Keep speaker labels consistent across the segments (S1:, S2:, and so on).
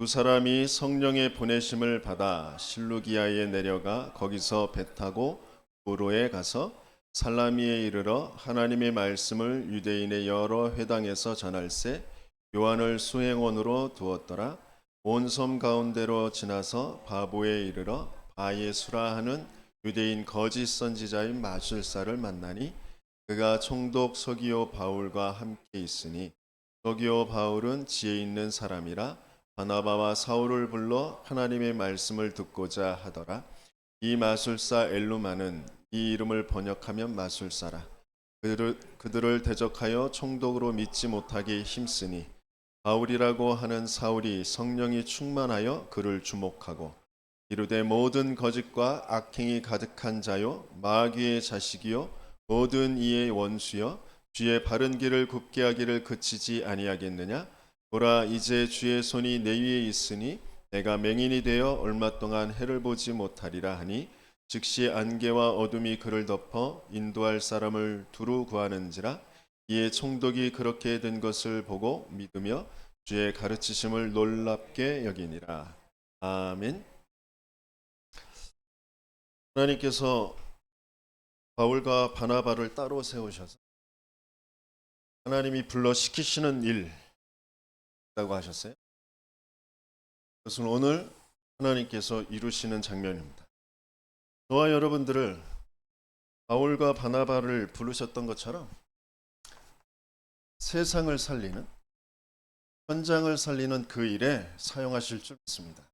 S1: 두 사람이 성령의 보내심을 받아 실루기아에 내려가 거기서 배 타고 도로에 가서 살라미에 이르러 하나님의 말씀을 유대인의 여러 회당에서 전할세 요한을 수행원으로 두었더라. 온 섬 가운데로 지나서 바보에 이르러 바예수라 하는 유대인 거짓 선지자인 마술사를 만나니 그가 총독 서기오 바울과 함께 있으니 서기오 바울은 지혜 있는 사람이라 바나바와 사울을 불러 하나님의 말씀을 듣고자 하더라. 이 마술사 엘루마는 이 이름을 번역하면 마술사라. 그들을 대적하여 총독으로 믿지 못하게 힘쓰니 바울이라고 하는 사울이 성령이 충만하여 그를 주목하고 이르되 모든 거짓과 악행이 가득한 자요 마귀의 자식이요 모든 이의 원수여 주의 바른 길을 굽게 하기를 그치지 아니하겠느냐. 보라 이제 주의 손이 내 위에 있으니 내가 맹인이 되어 얼마 동안 해를 보지 못하리라 하니 즉시 안개와 어둠이 그를 덮어 인도할 사람을 두루 구하는지라. 이에 총독이 그렇게 된 것을 보고 믿으며 주의 가르치심을 놀랍게 여기니라. 아멘. 하나님께서 바울과 바나바를 따로 세우셔서 하나님이 불러 시키시는 일이라고 하셨어요. 그것은 오늘 하나님께서 이루시는 장면입니다. 저와 여러분들을 바울과 바나바를 부르셨던 것처럼 세상을 살리는, 현장을 살리는 그 일에 사용하실 줄 믿습니다.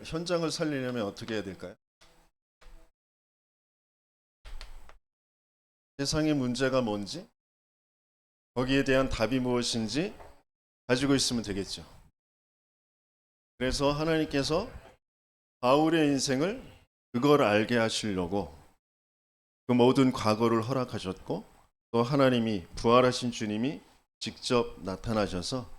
S1: 현장을 살리려면 어떻게 해야 될까요? 세상의 문제가 뭔지, 거기에 대한 답이 무엇인지 가지고 있으면 되겠죠. 그래서 하나님께서 바울의 인생을 그걸 알게 하시려고 그 모든 과거를 허락하셨고 또 하나님이 부활하신 주님이 직접 나타나셔서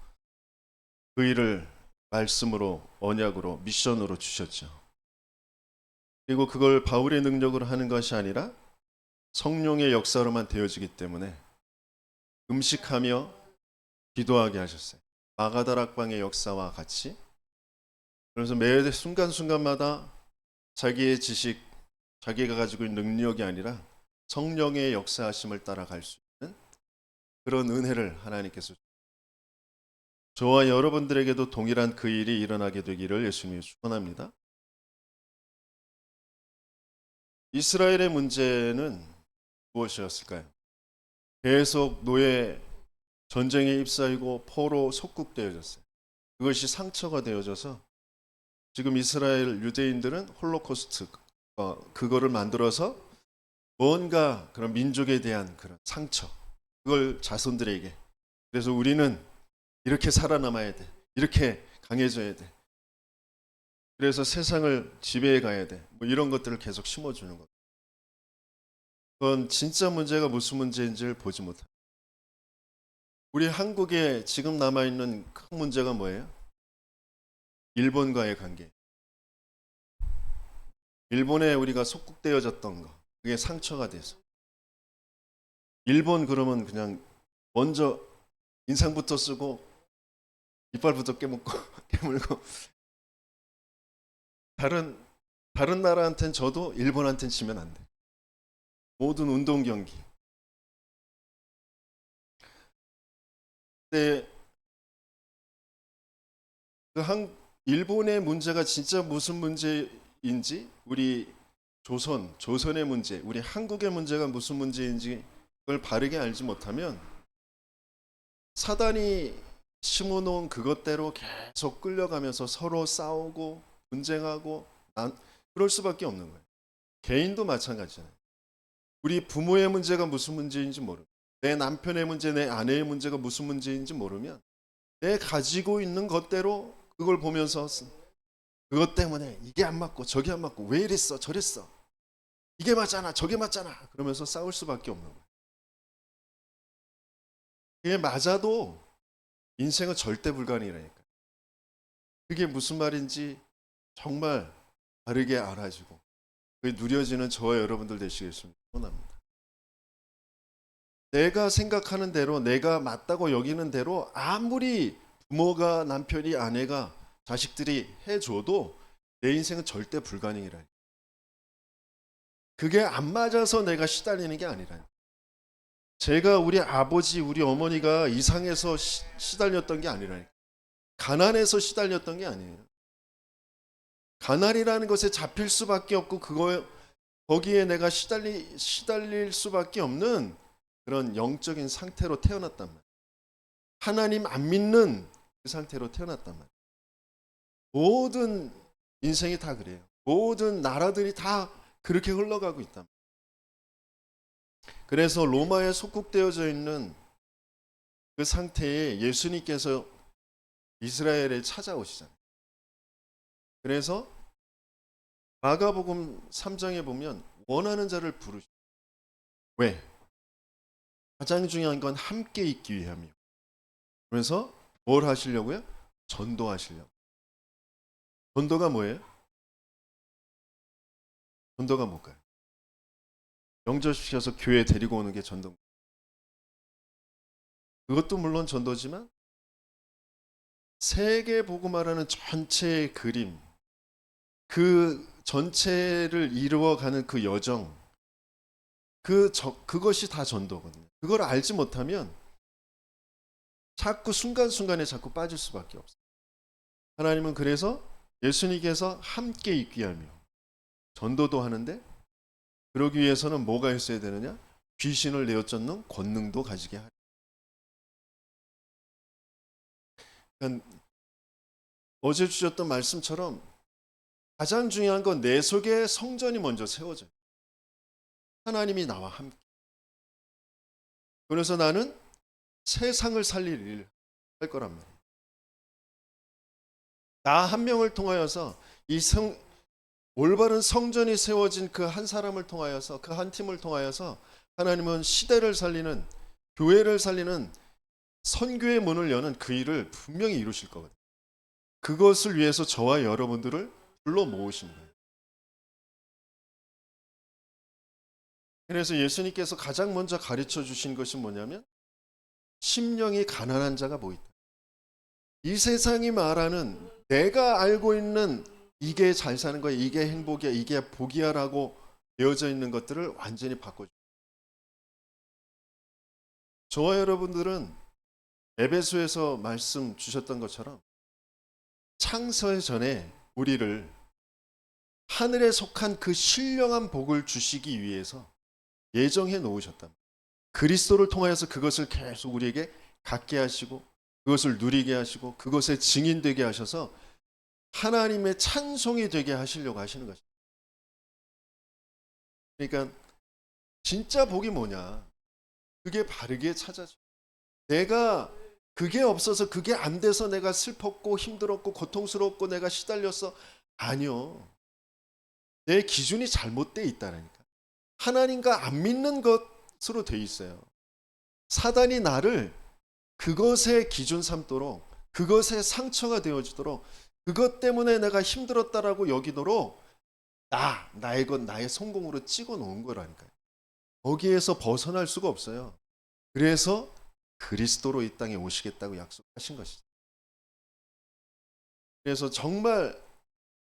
S1: 그 일을 말씀으로 언약으로 미션으로 주셨죠. 그리고 그걸 바울의 능력으로 하는 것이 아니라 성령의 역사로만 되어지기 때문에 음식하며 기도하게 하셨어요. 마가다락방의 역사와 같이. 그래서 매 순간순간마다 자기의 지식, 자기가 가지고 있는 능력이 아니라 성령의 역사하심을 따라갈 수 있는 그런 은혜를 하나님께서 저와 여러분들에게도 동일한 그 일이 일어나게 되기를 예수님이 축원합니다. 이스라엘의 문제는 무엇이었을까요? 계속 노예 전쟁에 휩싸이고 포로 속국되어졌어요. 그것이 상처가 되어져서 지금 이스라엘 유대인들은 홀로코스트 그거를 만들어서 뭔가 그런 민족에 대한 그런 상처 그걸 자손들에게 그래서 우리는 이렇게 살아남아야 돼. 이렇게 강해져야 돼. 그래서 세상을 지배해 가야 돼. 뭐 이런 것들을 계속 심어주는 것. 그건 진짜 문제가 무슨 문제인지를 보지 못합니다. 우리 한국에 지금 남아있는 큰 문제가 뭐예요? 일본과의 관계. 일본에 우리가 속국되어졌던 거. 그게 상처가 돼서. 일본 그러면 그냥 먼저 인상부터 쓰고 이빨부터 깨물고 깨물고 다른 나라한테는 져도 일본한테는 지면 안 돼. 모든 운동 경기. 근데 일본의 문제가 진짜 무슨 문제인지 우리 조선의 문제, 우리 한국의 문제가 무슨 문제인지 그걸 바르게 알지 못하면 사단이 심어놓은 그것대로 계속 끌려가면서 서로 싸우고 분쟁하고 그럴 수밖에 없는 거예요. 개인도 마찬가지잖아요. 우리 부모의 문제가 무슨 문제인지 모르고 내 남편의 문제, 내 아내의 문제가 무슨 문제인지 모르면 내 가지고 있는 것대로 그걸 보면서 그것 때문에 이게 안 맞고 저게 안 맞고 왜 이랬어 저랬어 이게 맞잖아 저게 맞잖아 그러면서 싸울 수밖에 없는 거예요. 그게 맞아도 인생은 절대 불가능이라니까. 그게 무슨 말인지 정말 바르게 알아주고 그게 누려지는 저와 여러분들 되시겠습니다. 원합니다. 내가 생각하는 대로, 내가 맞다고 여기는 대로 아무리 부모가, 남편이, 아내가, 자식들이 해줘도 내 인생은 절대 불가능이라. 그게 안 맞아서 내가 시달리는 게 아니라. 제가 우리 아버지, 우리 어머니가 이상해서 시달렸던 게 아니라. 가난해서 시달렸던 게 아니에요. 가난이라는 것에 잡힐 수밖에 없고 거기에 내가 시달릴 수밖에 없는 그런 영적인 상태로 태어났단 말이에요. 하나님 안 믿는 그 상태로 태어났단 말이에요. 모든 인생이 다 그래요. 모든 나라들이 다 그렇게 흘러가고 있단 말이에요. 그래서 로마에 속국되어져 있는 그 상태에 예수님께서 이스라엘에 찾아오시잖아요. 그래서 마가복음 3장에 보면 원하는 자를 부르시죠. 왜? 가장 중요한 건 함께 있기 위함이요. 그래서 뭘 하시려고요? 전도하시려고. 전도가 뭐예요? 전도가 뭘까요? 영접시켜서 교회 데리고 오는 게 전도. 그것도 물론 전도지만 세계 복음화라는 전체의 그림, 그 전체를 이루어가는 그 여정, 그것이 다 전도거든요. 그걸 알지 못하면 자꾸 순간순간에 자꾸 빠질 수밖에 없어요. 하나님은 그래서 예수님께서 함께 있기 하며 전도도 하는데, 그러기 위해서는 뭐가 있어야 되느냐? 귀신을 내어쫓는 권능도 가지게 하라. 그러니까 어제 주셨던 말씀처럼 가장 중요한 건 내 속에 성전이 먼저 세워져요. 하나님이 나와 함께. 그래서 나는 세상을 살릴 일을 할 거란 말이에요. 나 한 명을 통하여서 올바른 성전이 세워진 그 한 사람을 통하여서, 그 한 팀을 통하여서 하나님은 시대를 살리는, 교회를 살리는, 선교의 문을 여는 그 일을 분명히 이루실 거거든요. 그것을 위해서 저와 여러분들을 불러 모으신 거예요. 그래서 예수님께서 가장 먼저 가르쳐 주신 것이 뭐냐면, 심령이 가난한 자가 뭐 있다. 이 세상이 말하는, 내가 알고 있는 이게 잘 사는 거야, 이게 행복이야, 이게 복이야 라고 되어져 있는 것들을 완전히 바꿔줘. 저와 여러분들은 에베소에서 말씀 주셨던 것처럼 창세 전에 우리를 하늘에 속한 그 신령한 복을 주시기 위해서 예정해 놓으셨다. 그리스도를 통하여서 그것을 계속 우리에게 갖게 하시고, 그것을 누리게 하시고, 그것에 증인되게 하셔서 하나님의 찬송이 되게 하시려고 하시는 것입니다. 그러니까 진짜 복이 뭐냐? 그게 바르게 찾아져. 내가 그게 없어서, 그게 안 돼서 내가 슬펐고 힘들었고 고통스럽고 내가 시달렸어. 아니요. 내 기준이 잘못돼 있다라니까. 하나님과 안 믿는 것으로 돼 있어요. 사단이 나를 그것의 기준 삼도록, 그것의 상처가 되어지도록, 그것 때문에 내가 힘들었다라고 여기도록 나의 것, 나의 성공으로 찍어 놓은 거라니까요. 거기에서 벗어날 수가 없어요. 그래서 그리스도로 이 땅에 오시겠다고 약속하신 것이죠. 그래서 정말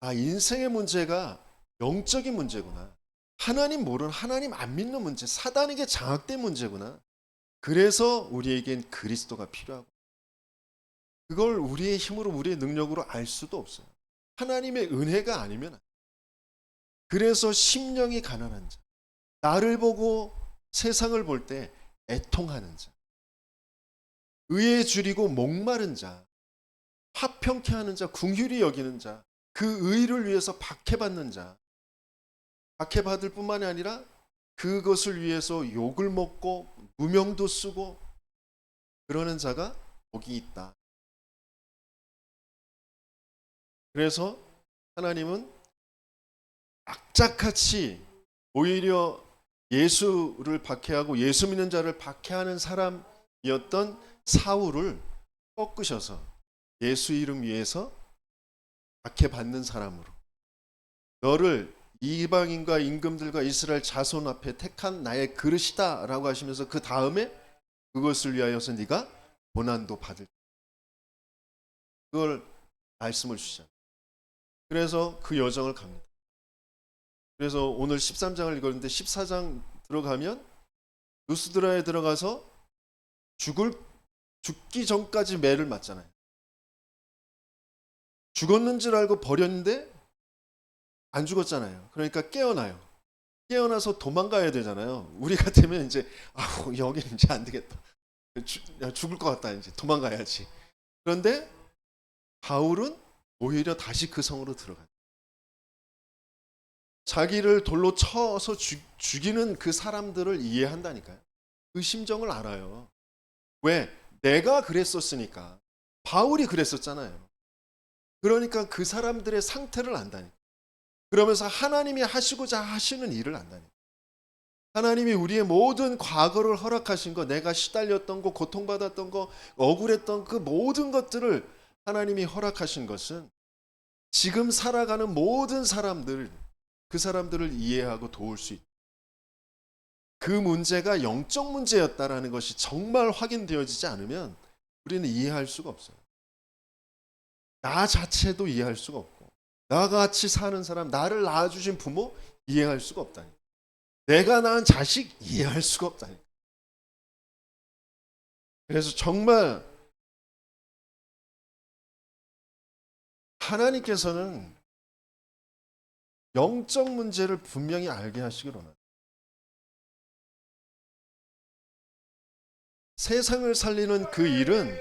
S1: 인생의 문제가 영적인 문제구나. 하나님 모르는, 하나님 안 믿는 문제, 사단에게 장악된 문제구나. 그래서 우리에겐 그리스도가 필요하고, 그걸 우리의 힘으로, 우리의 능력으로 알 수도 없어요. 하나님의 은혜가 아니면. 그래서 심령이 가난한 자, 나를 보고 세상을 볼 때 애통하는 자, 의에 줄이고 목마른 자, 화평케 하는 자, 긍휼히 여기는 자, 그 의를 위해서 박해받는 자, 박해받을 뿐만이 아니라 그것을 위해서 욕을 먹고 무명도 쓰고 그러는 자가 복이 있다. 그래서 하나님은 악착같이 오히려 예수를 박해하고 예수 믿는 자를 박해하는 사람이었던 사울을 꺾으셔서 예수 이름 위에서 박해받는 사람으로, 너를 이방인과 임금들과 이스라엘 자손 앞에 택한 나의 그릇이다라고 하시면서 그 다음에 그것을 위하여서 네가 고난도 받을, 그걸 말씀을 주시잖아요. 그래서 그 여정을 갑니다. 그래서 오늘 13장을 읽었는데 14장 들어가면 루스드라에 들어가서 죽기 전까지 매를 맞잖아요. 죽었는 줄 알고 버렸는데 안 죽었잖아요. 그러니까 깨어나요. 깨어나서 도망가야 되잖아요. 우리 같으면 이제 여기는 이제 안 되겠다. 죽을 것 같다. 이제 도망가야지. 그런데 바울은 오히려 다시 그 성으로 들어가요. 자기를 돌로 쳐서 죽이는 그 사람들을 이해한다니까요. 그 심정을 알아요. 왜? 내가 그랬었으니까. 바울이 그랬었잖아요. 그러니까 그 사람들의 상태를 안다니까. 그러면서 하나님이 하시고자 하시는 일을 안다니까. 하나님이 우리의 모든 과거를 허락하신 거, 내가 시달렸던 거, 고통받았던 거, 억울했던 그 모든 것들을 하나님이 허락하신 것은 지금 살아가는 모든 사람들, 그 사람들을 이해하고 도울 수 있다. 그 문제가 영적 문제였다라는 것이 정말 확인되어지지 않으면 우리는 이해할 수가 없어요. 나 자체도 이해할 수가 없고, 나같이 사는 사람, 나를 낳아주신 부모 이해할 수가 없다니. 내가 낳은 자식 이해할 수가 없다니. 그래서 정말 하나님께서는 영적 문제를 분명히 알게 하시길 원합니다. 세상을 살리는 그 일은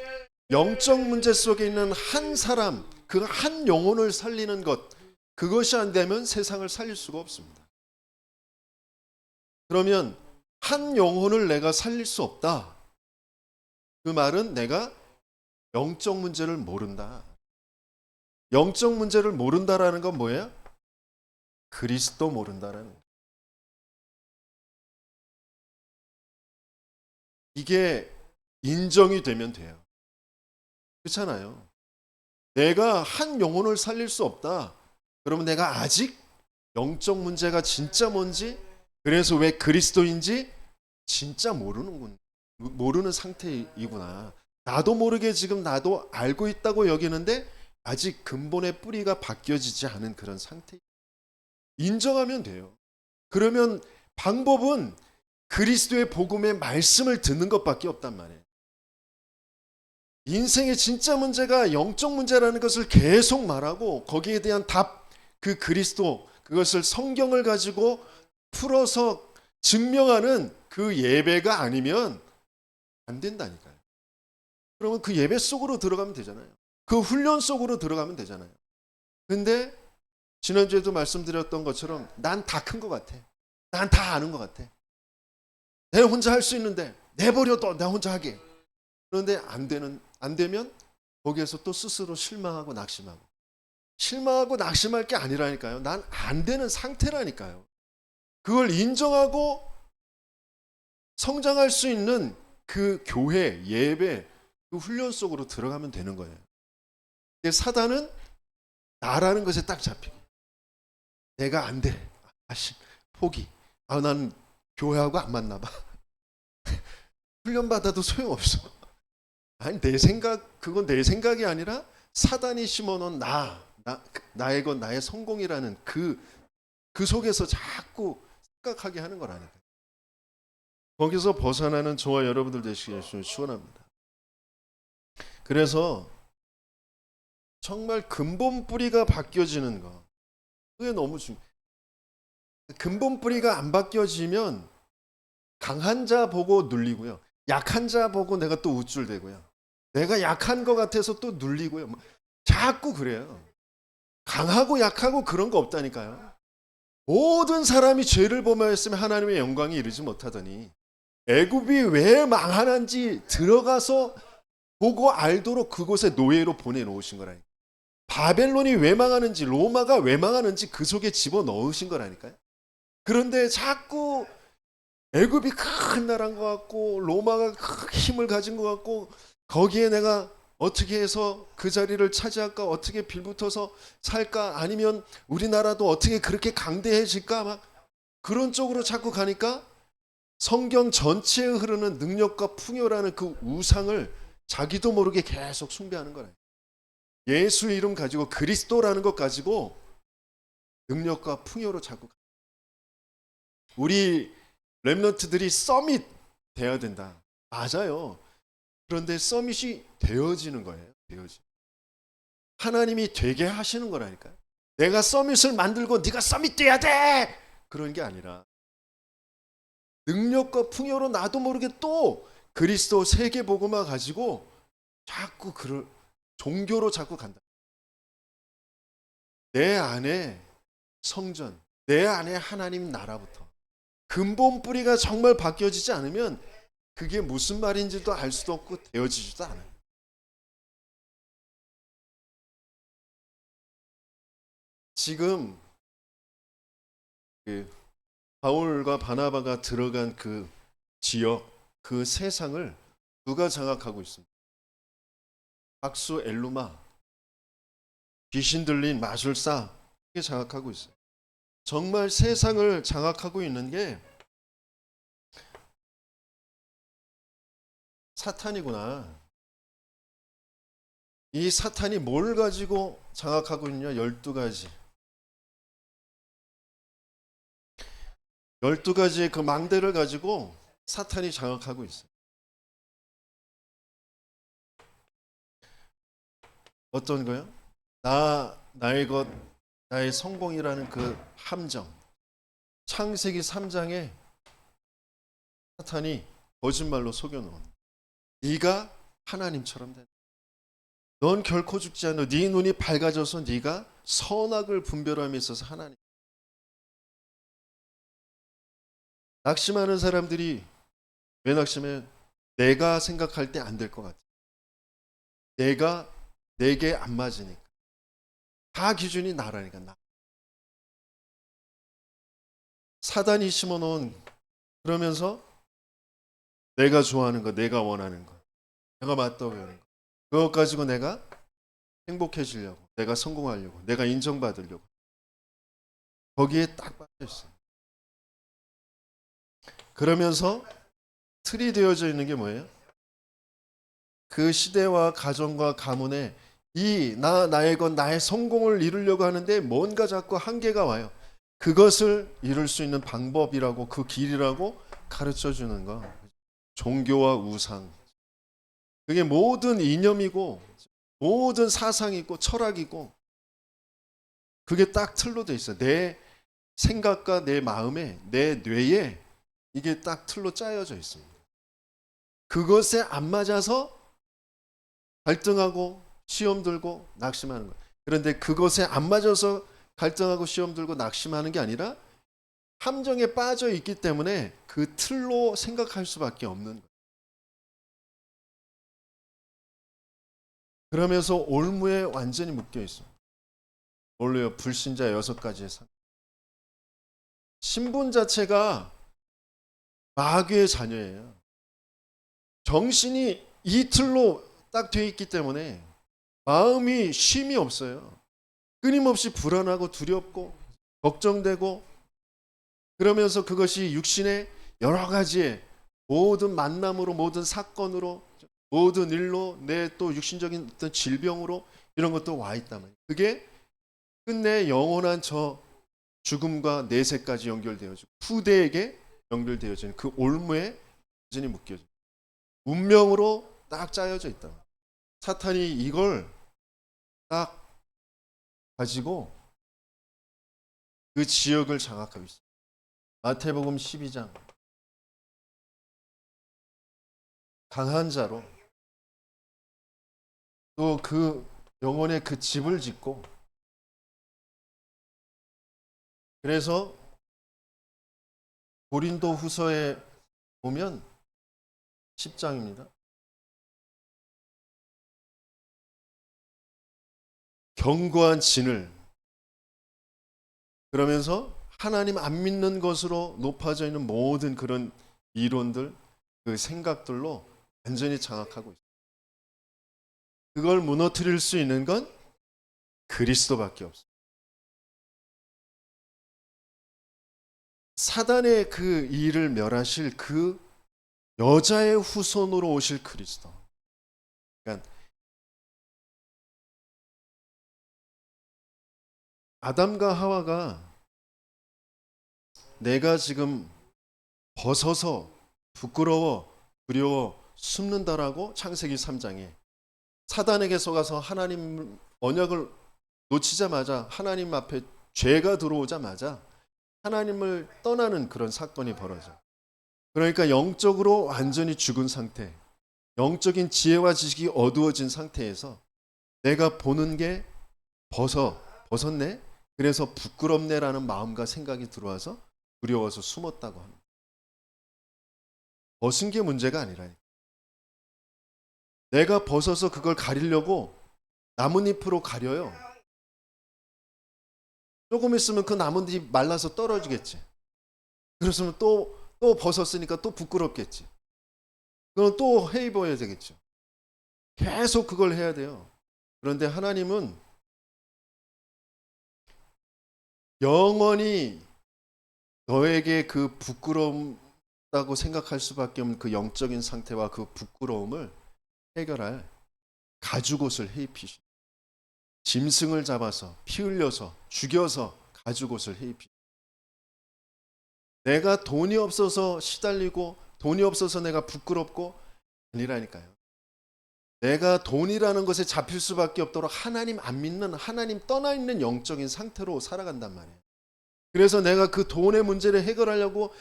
S1: 영적 문제 속에 있는 한 사람, 그 한 영혼을 살리는 것, 그것이 안 되면 세상을 살릴 수가 없습니다. 그러면 한 영혼을 내가 살릴 수 없다. 그 말은 내가 영적 문제를 모른다. 영적 문제를 모른다라는 건 뭐예요? 그리스도 모른다라는 거예요. 이게 인정이 되면 돼요. 그렇잖아요. 내가 한 영혼을 살릴 수 없다. 그러면 내가 아직 영적 문제가 진짜 뭔지, 그래서 왜 그리스도인지 진짜 모르는 상태이구나. 나도 모르게 지금 나도 알고 있다고 여기는데 아직 근본의 뿌리가 바뀌어지지 않은 그런 상태. 인정하면 돼요. 그러면 방법은 그리스도의 복음의 말씀을 듣는 것밖에 없단 말이에요. 인생의 진짜 문제가 영적 문제라는 것을 계속 말하고 거기에 대한 답, 그 그리스도, 그것을 성경을 가지고 풀어서 증명하는 그 예배가 아니면 안 된다니까요. 그러면 그 예배 속으로 들어가면 되잖아요. 그 훈련 속으로 들어가면 되잖아요. 근데 지난주에도 말씀드렸던 것처럼 난 다 큰 것 같아. 난 다 아는 것 같아. 내가 혼자 할 수 있는데 내버려둬, 내가 혼자 하게. 그런데 안 되면 거기에서 또 스스로 실망하고 낙심할 게 아니라니까요. 난 안 되는 상태라니까요. 그걸 인정하고 성장할 수 있는 그 교회, 예배, 그 훈련 속으로 들어가면 되는 거예요. 사단은 나라는 것에 딱 잡히고, 내가 안 돼. 포기. 난 교회하고 안 맞나 봐. 훈련받아도 소용없어. 아니, 그건 내 생각이 아니라 사단이 심어놓은 나의 것, 나의 성공이라는 그 속에서 자꾸 생각하게 하는 거라니까. 거기서 벗어나는 저와 여러분들 되시길 축원합니다. 그래서 정말 근본 뿌리가 바뀌어지는 거, 그게 너무 중요해요. 근본 뿌리가 안 바뀌어지면 강한 자 보고 눌리고요, 약한 자 보고 내가 또 우쭐대고요, 내가 약한 것 같아서 또 눌리고요, 자꾸 그래요. 강하고 약하고 그런 거 없다니까요. 모든 사람이 죄를 범하였으면 하나님의 영광에 이르지 못하더니 애굽이 왜 망하는지 들어가서 보고 알도록 그곳에 노예로 보내놓으신 거라니까요. 바벨론이 왜 망하는지, 로마가 왜 망하는지 그 속에 집어넣으신 거라니까요. 그런데 자꾸 애굽이 큰 나라인 것 같고 로마가 큰 힘을 가진 것 같고 거기에 내가 어떻게 해서 그 자리를 차지할까? 어떻게 빌붙어서 살까? 아니면 우리나라도 어떻게 그렇게 강대해질까? 막 그런 쪽으로 자꾸 가니까 성경 전체에 흐르는 능력과 풍요라는 그 우상을 자기도 모르게 계속 숭배하는 거예요. 예수 이름 가지고 그리스도라는 것 가지고 능력과 풍요로 자꾸 우리 렘넌트들이 서밋 돼야 된다. 맞아요. 그런데 서밋이 되어지는 거예요. 하나님이 되게 하시는 거라니까요. 내가 서밋을 만들고 네가 서밋 돼야 돼. 그런 게 아니라 능력과 풍요로 나도 모르게 또 그리스도 세계 복음화 가지고 자꾸 그를 종교로 자꾸 간다. 내 안에 성전, 내 안에 하나님 나라부터 근본 뿌리가 정말 바뀌어지지 않으면 그게 무슨 말인지도 알 수도 없고 되어지지도 않아요. 지금 그 바울과 바나바가 들어간 그 지역, 그 세상을 누가 장악하고 있습니다. 박수 엘루마, 귀신 들린 마술사, 이게 장악하고 있어요. 정말 세상을 장악하고 있는 게 사탄이구나. 이 사탄이 뭘 가지고 장악하고 있냐? 12가지. 12가지의 그 망대를 가지고 사탄이 장악하고 있어요. 어떤 거요? 나의 것, 나의 성공이라는 그 함정. 창세기 3장에 사탄이 거짓말로 속여놓은 네가 하나님처럼 된다. 넌 결코 죽지 않아. 네 눈이 밝아져서 네가 선악을 분별함에 있어서 하나님. 낙심하는 사람들이 왜 낙심해? 내가 생각할 때 안 될 것 같아. 내가 내게 안 맞으니까. 다 기준이 나라니까 나. 사단이 심어놓은 그러면서 내가 좋아하는 거, 내가 원하는 거, 내가 맞다고 그것 가지고 내가 행복해지려고, 내가 성공하려고, 내가 인정받으려고 거기에 딱 빠져 있어요. 그러면서 틀이 되어져 있는 게 뭐예요? 그 시대와 가정과 가문에 나의 것, 나의 성공을 이루려고 하는데 뭔가 자꾸 한계가 와요. 그것을 이룰 수 있는 방법이라고 그 길이라고 가르쳐 주는 거. 종교와 우상. 그게 모든 이념이고 모든 사상이고 철학이고 그게 딱 틀로 돼 있어요. 내 생각과 내 마음에 내 뇌에 이게 딱 틀로 짜여져 있습니다. 그것에 안 맞아서 갈등하고 시험 들고 낙심하는 거예요. 그런데 그것에 안 맞아서 갈등하고 시험 들고 낙심하는 게 아니라 함정에 빠져 있기 때문에 그 틀로 생각할 수밖에 없는 거예요. 그러면서 올무에 완전히 묶여 있어요. 뭘로요? 불신자 6가지의 삶. 신분 자체가 마귀의 자녀예요. 정신이 이 틀로 딱 돼 있기 때문에 마음이 쉼이 없어요. 끊임없이 불안하고 두렵고 걱정되고 그러면서 그것이 육신의 여러 가지의 모든 만남으로 모든 사건으로 모든 일로 내 또 육신적인 어떤 질병으로 이런 것도 와 있단 말이에요. 그게 끝내 영원한 저 죽음과 내세까지 연결되어지고 후대에게 연결되어지는 그 올무에 완전히 묶여져. 운명으로 딱 짜여져 있다. 사탄이 이걸 딱 가지고 그 지역을 장악하고 있어요. 마태복음 12장. 강한 자로 또 그 영혼의 그 집을 짓고 그래서 고린도 후서에 보면 10장입니다. 견고한 진을 그러면서 하나님 안 믿는 것으로 높아져 있는 모든 그런 이론들 그 생각들로 완전히 장악하고 있어요. 그걸 무너뜨릴 수 있는 건 그리스도밖에 없어요. 사단의 그 일을 멸하실 그 여자의 후손으로 오실 그리스도. 그러니까 아담과 하와가 내가 지금 벗어서 부끄러워 두려워 숨는다라고 창세기 3장에 사단에게 속아서 하나님 언약을 놓치자마자 하나님 앞에 죄가 들어오자마자 하나님을 떠나는 그런 사건이 벌어져. 그러니까 영적으로 완전히 죽은 상태, 영적인 지혜와 지식이 어두워진 상태에서 내가 보는 게 벗었네? 그래서 부끄럽네라는 마음과 생각이 들어와서 두려워서 숨었다고 합니다. 벗은 게 문제가 아니라니까. 내가 벗어서 그걸 가리려고 나뭇잎으로 가려요. 조금 있으면 그 나뭇잎이 말라서 떨어지겠지. 그랬으면 또 벗었으니까 또 부끄럽겠지. 그럼 또 해 입어야 되겠죠. 계속 그걸 해야 돼요. 그런데 하나님은 영원히 너에게 그 부끄럽다고 생각할 수밖에 없는 그 영적인 상태와 그 부끄러움을 해결할 가죽옷을 해 입히시. 짐승을 잡아서 피 흘려서 죽여서 가죽옷을 해 입히시. 내가 돈이 없어서 시달리고 돈이 없어서 내가 부끄럽고 아니라니까요. 내가 돈이라는 것에 잡힐 수밖에 없도록 하나님 안 믿는, 하나님 떠나 있는 영적인 상태로 살아간단 말이에요. 그래서 내가 그 돈의 문제를 해결하려고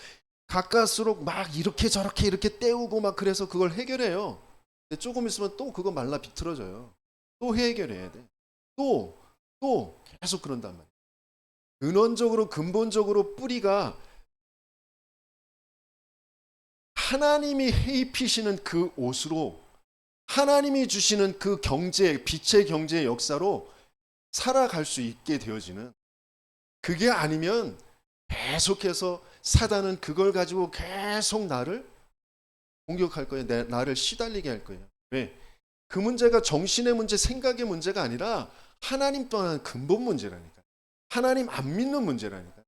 S1: 가까울수록 막 이렇게 저렇게 이렇게 때우고 막 그래서 그걸 해결해요. 근데 조금 있으면 또 그거 말라 비틀어져요. 또 해결해야 돼. 또 계속 그런단 말이에요. 근원적으로 근본적으로 뿌리가 하나님이 해입히시는 그 옷으로 하나님이 주시는 그 경제, 빛의 경제의 역사로 살아갈 수 있게 되어지는, 그게 아니면 계속해서 사단은 그걸 가지고 계속 나를 공격할 거예요. 나를 시달리게 할 거예요. 왜? 그 문제가 정신의 문제, 생각의 문제가 아니라 하나님 떠난 근본 문제라니까. 하나님 안 믿는 문제라니까.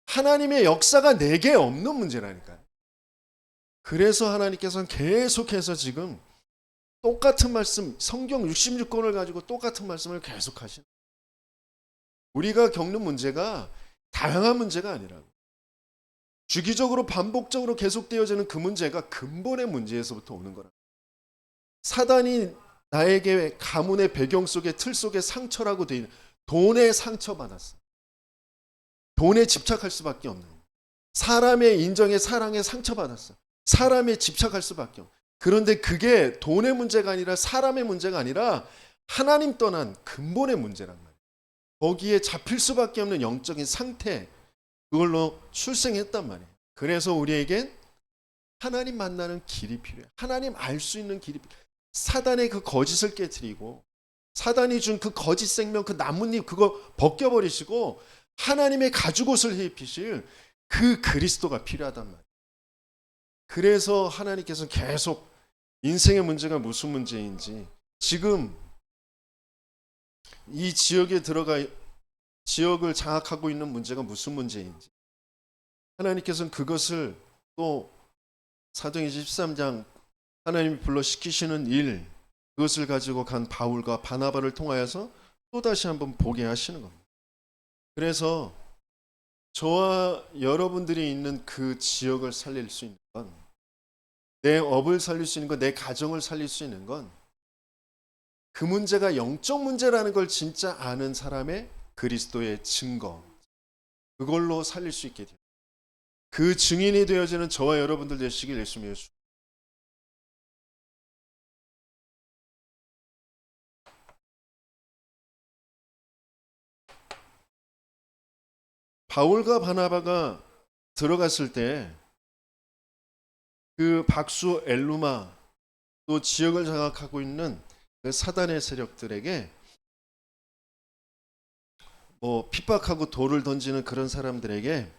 S1: 하나님의 역사가 내게 없는 문제라니까. 그래서 하나님께서는 계속해서 지금 똑같은 말씀, 성경 66권을 가지고 똑같은 말씀을 계속 하시는. 우리가 겪는 문제가 다양한 문제가 아니라고. 주기적으로 반복적으로 계속되어지는 그 문제가 근본의 문제에서부터 오는 거라. 사단이 나에게 가문의 배경 속에 틀 속에 상처라고 되어 있는 돈에 상처받았어. 돈에 집착할 수밖에 없는. 사람의 인정에 사랑에 상처받았어. 사람에 집착할 수밖에 없는. 그런데 그게 돈의 문제가 아니라 사람의 문제가 아니라 하나님 떠난 근본의 문제란 말이에요. 거기에 잡힐 수밖에 없는 영적인 상태, 그걸로 출생했단 말이에요. 그래서 우리에겐 하나님 만나는 길이 필요해요. 하나님 알 수 있는 길이 필요해요. 사단의 그 거짓을 깨트리고 사단이 준 그 거짓 생명, 그 나뭇잎 그거 벗겨버리시고 하나님의 가죽옷을 해 입히실 그 그리스도가 필요하단 말이에요. 그래서 하나님께서 계속 인생의 문제가 무슨 문제인지, 지금 이 지역에 들어가 지역을 장악하고 있는 문제가 무슨 문제인지 하나님께서는 그것을 또 사도행전 13장 하나님이 불러 시키시는 일, 그것을 가지고 간 바울과 바나바를 통하여서 또다시 한번 보게 하시는 겁니다. 그래서 저와 여러분들이 있는 그 지역을 살릴 수 있는 건, 내 업을 살릴 수 있는 건, 내 가정을 살릴 수 있는 건 그 문제가 영적 문제라는 걸 진짜 아는 사람의 그리스도의 증거, 그걸로 살릴 수 있게 돼요. 그 증인이 되어지는 저와 여러분들 되시길 예수님의 주. 바울과 바나바가 들어갔을 때 그 박수 엘루마, 또 지역을 장악하고 있는 그 사단의 세력들에게 뭐 핍박하고 돌을 던지는 그런 사람들에게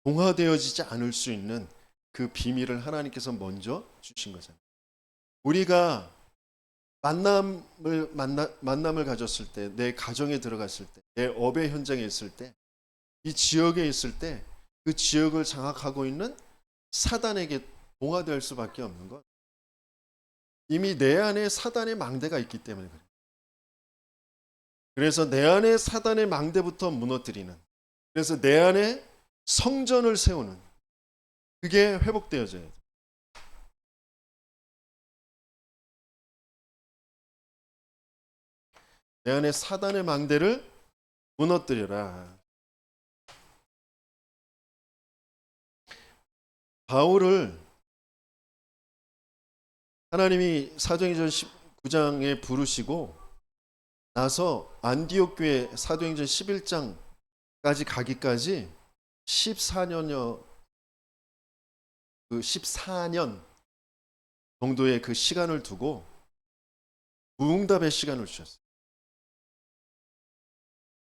S1: 동화되어지지 않을 수 있는 그 비밀을 하나님께서 먼저 주신 거잖아요. 우리가 만남을 가졌을 때, 내 가정에 들어갔을 때, 내 업의 현장에 있을 때, 이 지역에 있을 때 그 지역을 장악하고 있는 사단에게 동화될 수밖에 없는 것. 이미 내 안에 사단의 망대가 있기 때문에 그래요. 그래서 내 안에 사단의 망대부터 무너뜨리는, 그래서 내 안에 성전을 세우는, 그게 회복되어져야 돼요. 내 안에 사단의 망대를 무너뜨려라. 바울을 하나님이 사도행전 19장에 부르시고 나서 안디옥 교회 사도행전 11장까지 가기까지 14년여, 그 14년 정도의 그 시간을 두고 무응답의 시간을 주셨어요.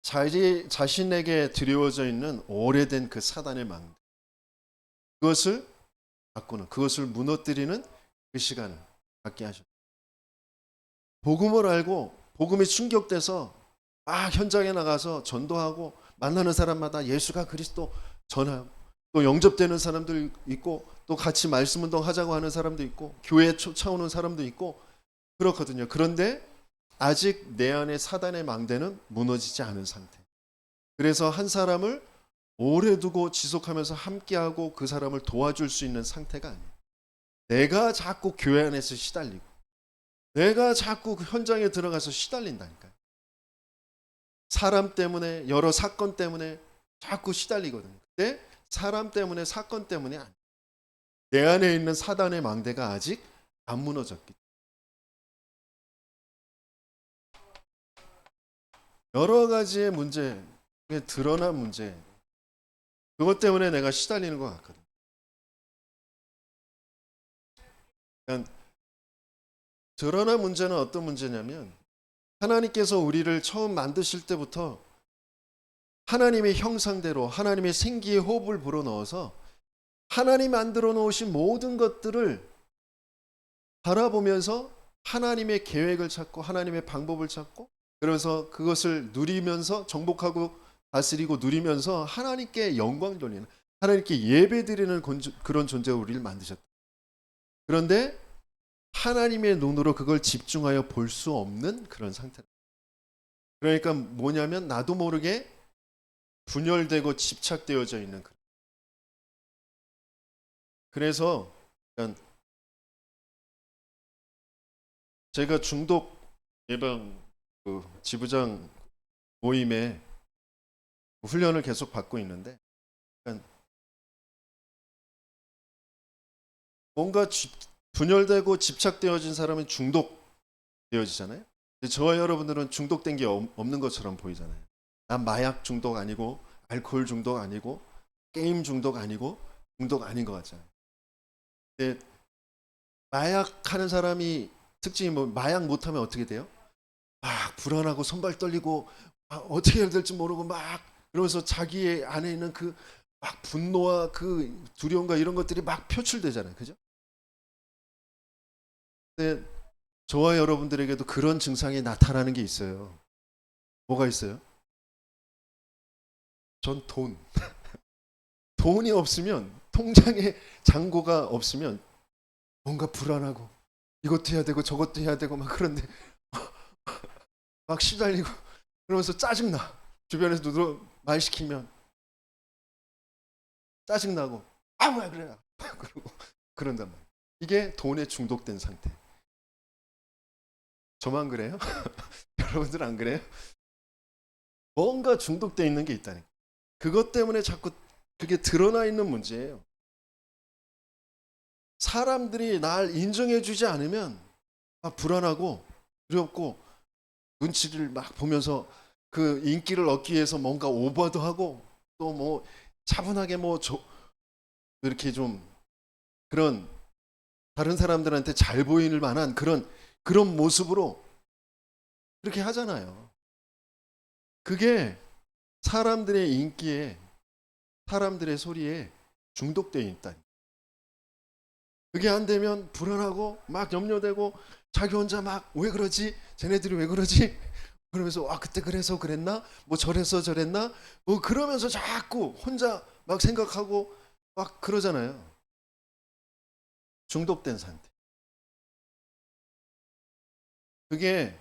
S1: 자신에게 드리워져 있는 오래된 그 사단의 망대, 그것을 바꾸는, 그것을 무너뜨리는 그 시간을 갖게 하셨어요. 복음을 알고 복음에 충격돼서 막 현장에 나가서 전도하고 만나는 사람마다 예수가 그리스도 전하고, 또 영접되는 사람들 있고, 또 같이 말씀 운동 하자고 하는 사람도 있고, 교회에 쫓아오는 사람도 있고 그렇거든요. 그런데 아직 내 안에 사단의 망대는 무너지지 않은 상태. 그래서 한 사람을 오래 두고 지속하면서 함께하고 그 사람을 도와줄 수 있는 상태가 아니에요. 내가 자꾸 교회 안에서 시달리고, 내가 자꾸 그 현장에 들어가서 시달린다니까요. 사람 때문에, 여러 사건 때문에 자꾸 시달리거든요. 근데 사람 때문에, 사건 때문에 아니에요. 내 안에 있는 사단의 망대가 아직 안 무너졌기 때문에. 여러 가지의 문제, 드러난 문제, 그것 때문에 내가 시달리는 것 같거든요. 그러니까 드러난 문제는 어떤 문제냐면, 하나님께서 우리를 처음 만드실 때부터 하나님의 형상대로 하나님의 생기의 호흡을 불어넣어서 하나님 만들어 놓으신 모든 것들을 바라보면서 하나님의 계획을 찾고 하나님의 방법을 찾고, 그래서 그것을 누리면서 정복하고 다스리고 누리면서 하나님께 영광 돌리는, 하나님께 예배 드리는 그런 존재로 우리를 만드셨다. 그런데 하나님의 눈으로 그걸 집중하여 볼 수 없는 그런 상태. 그러니까 뭐냐면 나도 모르게 분열되고 집착되어져 있는. 그래서 제가 중독 예방 그 지부장 모임에 훈련을 계속 받고 있는데, 뭔가 분열되고 집착되어진 사람은 중독되어지잖아요. 저와 여러분들은 중독된 게 없는 것처럼 보이잖아요. 난 마약 중독 아니고, 알코올 중독 아니고, 게임 중독 아니고, 중독 아닌 것 같잖아요. 근데 마약하는 사람이 특징이 뭐, 마약 못하면 어떻게 돼요? 막 불안하고 손발 떨리고 어떻게 해야 될지 모르고 막 그러면서 자기의 안에 있는 그 막 분노와 그 두려움과 이런 것들이 막 표출되잖아요. 그죠? 근데 저와 여러분들에게도 그런 증상이 나타나는 게 있어요. 뭐가 있어요? 전 돈. 돈이 없으면, 통장에 잔고가 없으면 뭔가 불안하고 이것도 해야 되고 저것도 해야 되고 막, 그런데 막 시달리고 그러면서 짜증나. 주변에서 누구 말 시키면 짜증나고, 아 뭐야 그래 그러고 그런단 말이에요. 이게 돈에 중독된 상태. 저만 그래요? 여러분들 안 그래요? 뭔가 중독돼 있는 게 있다니까. 그것 때문에 자꾸 그게 드러나 있는 문제예요. 사람들이 날 인정해 주지 않으면 막 불안하고 두렵고, 눈치를 막 보면서 그 인기를 얻기 위해서 뭔가 오버도 하고, 또 뭐 차분하게 뭐 이렇게 좀 그런 다른 사람들한테 잘 보이는 만한 그런 모습으로 그렇게 하잖아요. 그게 사람들의 인기에, 사람들의 소리에 중독되어 있다. 그게 안 되면 불안하고 막 염려되고 자기 혼자 막 왜 그러지? 쟤네들이 왜 그러지? 그러면서 그때 그래서 그랬나? 뭐 저래서 저랬나? 뭐 그러면서 자꾸 혼자 막 생각하고 막 그러잖아요. 중독된 상태. 그게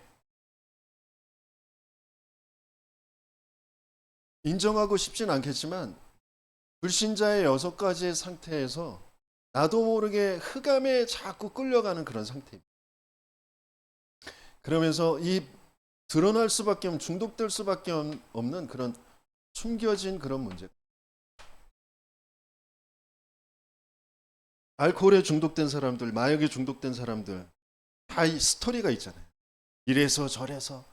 S1: 인정하고 싶진 않겠지만 불신자의 6가지의 상태에서 나도 모르게 흑암에 자꾸 끌려가는 그런 상태입니다. 그러면서 이 드러날 수밖에 없는 중독될 수밖에 없는 그런 숨겨진 그런 문제. 알코올에 중독된 사람들, 마약에 중독된 사람들 다 이 스토리가 있잖아요. 이래서 저래서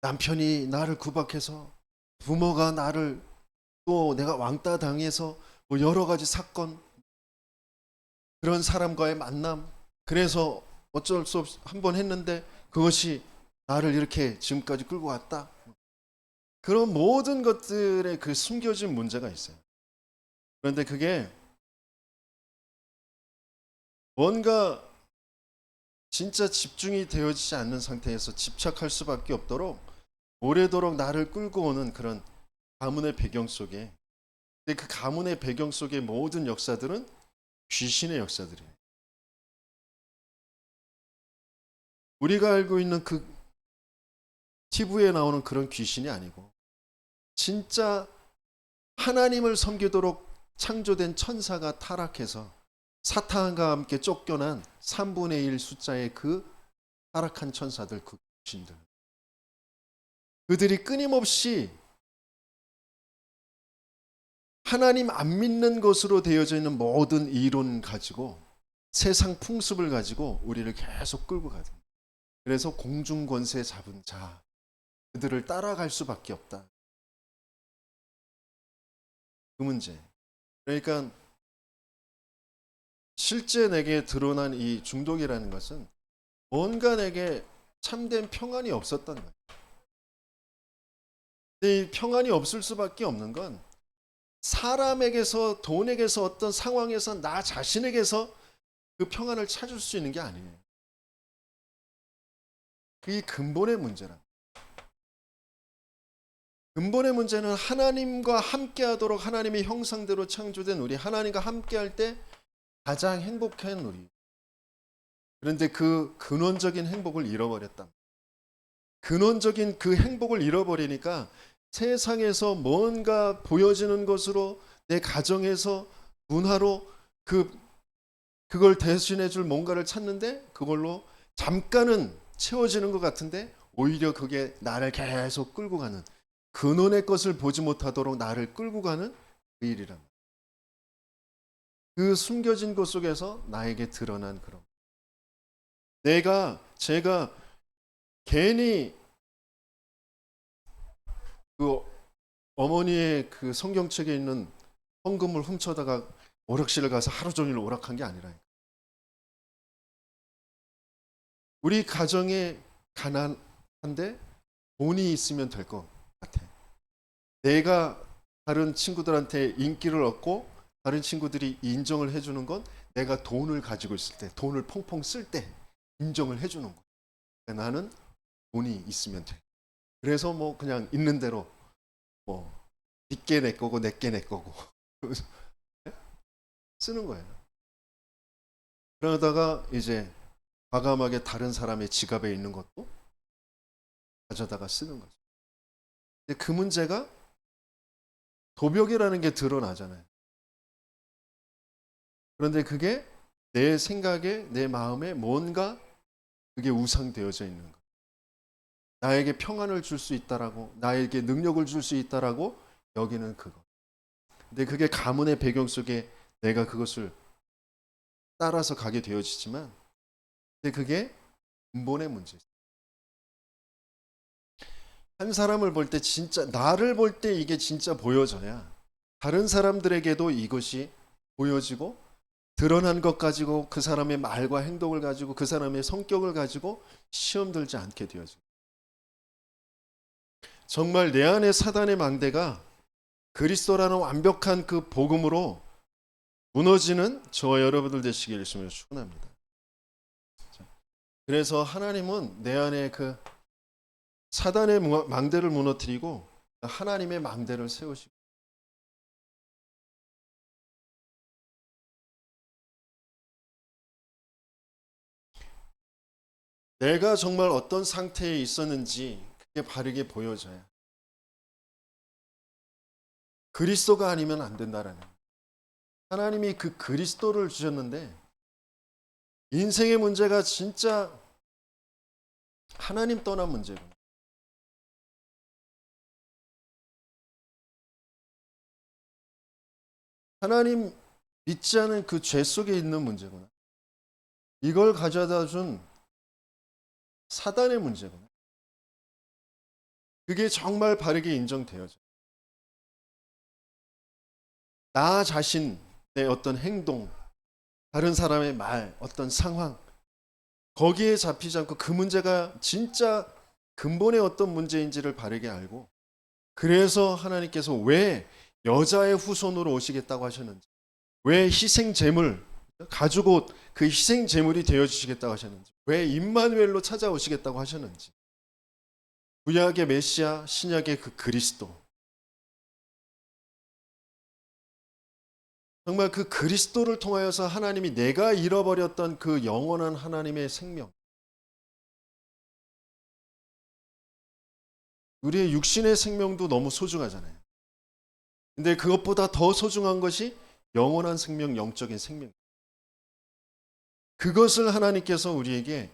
S1: 남편이 나를 구박해서 부모가 나를 또 내가 왕따 당해서 뭐 여러 가지 사건 그런 사람과의 만남 그래서 어쩔 수 없 한번 했는데 그것이 나를 이렇게 지금까지 끌고 왔다. 그런 모든 것들의 그 숨겨진 문제가 있어요. 그런데 그게 뭔가 진짜 집중이 되어지지 않는 상태에서 집착할 수밖에 없도록 오래도록 나를 끌고 오는 그런 가문의 배경 속에 근데 그 가문의 배경 속의 모든 역사들은 귀신의 역사들이에요. 우리가 알고 있는 그 TV에 나오는 그런 귀신이 아니고 진짜 하나님을 섬기도록 창조된 천사가 타락해서 사탄과 함께 쫓겨난 3분의 1 숫자의 그 타락한 천사들, 그 귀신들. 그들이 끊임없이 하나님 안 믿는 것으로 되어져 있는 모든 이론 가지고 세상 풍습을 가지고 우리를 계속 끌고 가죠. 그래서 공중 권세 잡은 자, 그들을 따라갈 수밖에 없다. 그 문제. 그러니까 실제 내게 드러난 이 중독이라는 것은 뭔가 내게 참된 평안이 없었던 거예요. 이 평안이 없을 수밖에 없는 건 사람에게서 돈에게서 어떤 상황에서 나 자신에게서 그 평안을 찾을 수 있는 게 아니에요. 그게 근본의 문제라. 근본의 문제는 하나님과 함께하도록 하나님의 형상대로 창조된 우리 하나님과 함께할 때 가장 행복한 우리. 그런데 그 근원적인 행복을 잃어버렸다. 근원적인 그 행복을 잃어버리니까 세상에서 뭔가 보여지는 것으로 내 가정에서 문화로 그걸 대신해 줄 뭔가를 찾는데 그걸로 잠깐은 채워지는 것 같은데 오히려 그게 나를 계속 끌고 가는 근원의 것을 보지 못하도록 나를 끌고 가는 그 일이란 말이에요. 그 숨겨진 것 속에서 나에게 드러난 그런 제가 괜히 그 어머니의 그 성경책에 있는 헌금을 훔쳐다가 오락실을 가서 하루 종일 오락한 게 아니라 우리 가정에 가난한데 돈이 있으면 될 것 같아. 내가 다른 친구들한테 인기를 얻고 다른 친구들이 인정을 해주는 건 내가 돈을 가지고 있을 때, 돈을 펑펑 쓸 때 인정을 해주는 거야. 나는 돈이 있으면 돼. 그래서 뭐 그냥 있는 대로 뭐 빚게 내 거고 내게 내 거고 쓰는 거예요. 그러다가 이제 과감하게 다른 사람의 지갑에 있는 것도 가져다가 쓰는 거죠. 근데 그 문제가 도벽이라는 게 드러나잖아요. 그런데 그게 내 생각에 내 마음에 뭔가 그게 우상되어져 있는 거예요. 나에게 평안을 줄 수 있다라고 나에게 능력을 줄 수 있다라고 여기는 그거. 근데 그게 가문의 배경 속에 내가 그것을 따라서 가게 되어지지만 근데 그게 근본의 문제죠. 한 사람을 볼 때 진짜 나를 볼 때 이게 진짜 보여져야 다른 사람들에게도 이것이 보여지고 드러난 것 가지고 그 사람의 말과 행동을 가지고 그 사람의 성격을 가지고 시험 들지 않게 되어져. 정말 내 안에 사단의 망대가 그리스도라는 완벽한 그 복음으로 무너지는 저와 여러분들 되시길 예수님으로 축원합니다. 그래서 하나님은 내 안에 그 사단의 망대를 무너뜨리고 하나님의 망대를 세우시고, 내가 정말 어떤 상태에 있었는지 그게 바르게 보여져야, 그리스도가 아니면 안 된다라는, 하나님이 그 그리스도를 주셨는데 인생의 문제가 진짜 하나님 떠난 문제구나, 하나님 믿지 않은 그 죄 속에 있는 문제구나, 이걸 가져다 준 사단의 문제구나, 그게 정말 바르게 인정되어져. 나 자신의 어떤 행동, 다른 사람의 말, 어떤 상황, 거기에 잡히지 않고 그 문제가 진짜 근본의 어떤 문제인지를 바르게 알고, 그래서 하나님께서 왜 여자의 후손으로 오시겠다고 하셨는지, 왜 희생 제물, 가지고 그 희생 제물이 되어 주시겠다고 하셨는지, 왜 임마누엘로 찾아오시겠다고 하셨는지, 구약의 메시아, 신약의 그 그리스도, 정말 그 그리스도를 통하여서 하나님이 내가 잃어버렸던 그 영원한 하나님의 생명, 우리의 육신의 생명도 너무 소중하잖아요. 근데 그것보다 더 소중한 것이 영원한 생명, 영적인 생명. 그것을 하나님께서 우리에게,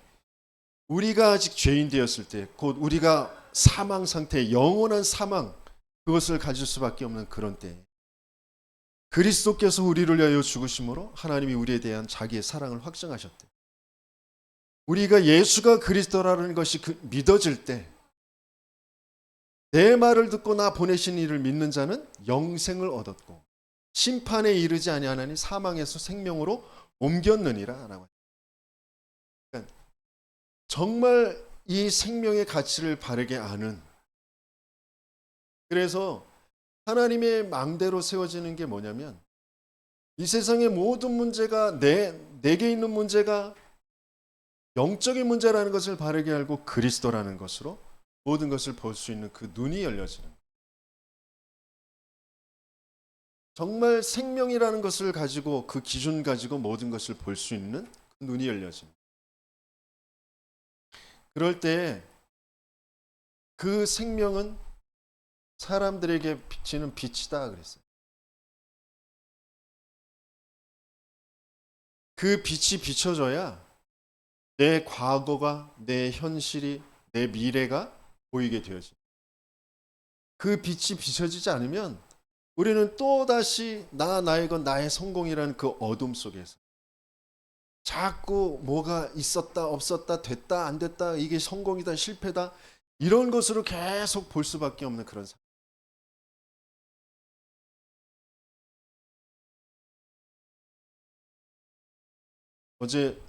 S1: 우리가 아직 죄인 되었을 때, 곧 우리가 사망 상태, 영원한 사망, 그것을 가질 수밖에 없는 그런 때, 그리스도께서 우리를 위하여 죽으심으로 하나님이 우리에 대한 자기의 사랑을 확증하셨대. 우리가 예수가 그리스도라는 것이 믿어질 때, 내 말을 듣고 나 보내신 이를 믿는 자는 영생을 얻었고 심판에 이르지 아니하나니 사망에서 생명으로 옮겼느니라. 그러니까 정말 이 생명의 가치를 바르게 아는, 그래서 하나님의 망대로 세워지는 게 뭐냐면, 이 세상의 모든 문제가 내게 있는 문제가 영적인 문제라는 것을 바르게 알고 그리스도라는 것으로 모든 것을 볼 수 있는 그 눈이 열려지는, 정말 생명이라는 것을 가지고 그 기준 가지고 모든 것을 볼 수 있는 그 눈이 열려지는, 그럴 때 그 생명은 사람들에게 비치는 빛이다 그랬어요. 그 빛이 비춰져야 내 과거가, 내 현실이, 내 미래가 보이게 되어집니다. 그 빛이 비춰지지 않으면 우리는 또다시 나의 것, 나의 성공이라는 그 어둠 속에서 자꾸 뭐가 있었다 없었다 됐다 안 됐다, 이게 성공이다 실패다, 이런 것으로 계속 볼 수밖에 없는 그런 상황. 어제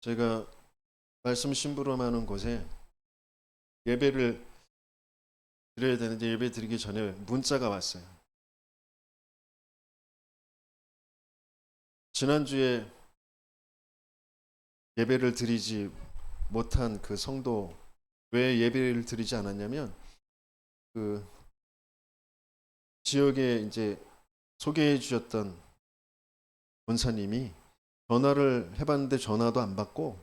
S1: 제가 말씀 심부름하는 곳에 예배를 드려야 되는데, 예배 드리기 전에 문자가 왔어요. 지난주에 예배를 드리지 못한 그 성도, 왜 예배를 드리지 않았냐면, 그 지역에 이제 소개해 주셨던 원사님이 전화를 해봤는데 전화도 안 받고,